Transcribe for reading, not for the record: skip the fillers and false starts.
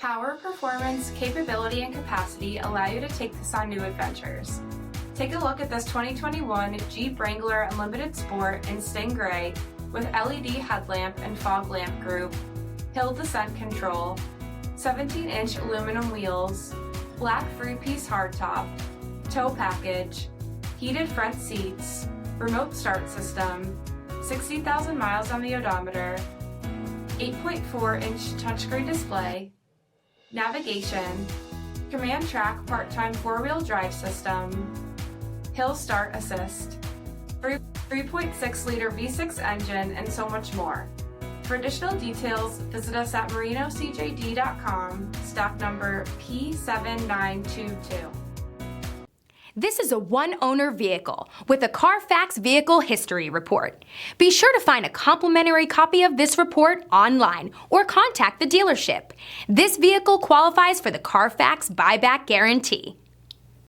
Power, performance, capability, and capacity allow you to take this on new adventures. Take a look at this 2021 Jeep Wrangler Unlimited Sport in Sting Gray with LED headlamp and fog lamp group, hill descent control, 17-inch aluminum wheels, black 3-piece hardtop, tow package, heated front seats, remote start system, 60,000 miles on the odometer, 8.4-inch touchscreen display, navigation, command track part-time 4-wheel drive system, hill start assist, 3.6-liter V6 engine, and so much more. For additional details, visit us at marinocjd.com, stock number P7922. This is a one-owner vehicle with a CARFAX Vehicle History Report. Be sure to find a complimentary copy of this report online or contact the dealership. This vehicle qualifies for the CARFAX Buyback Guarantee.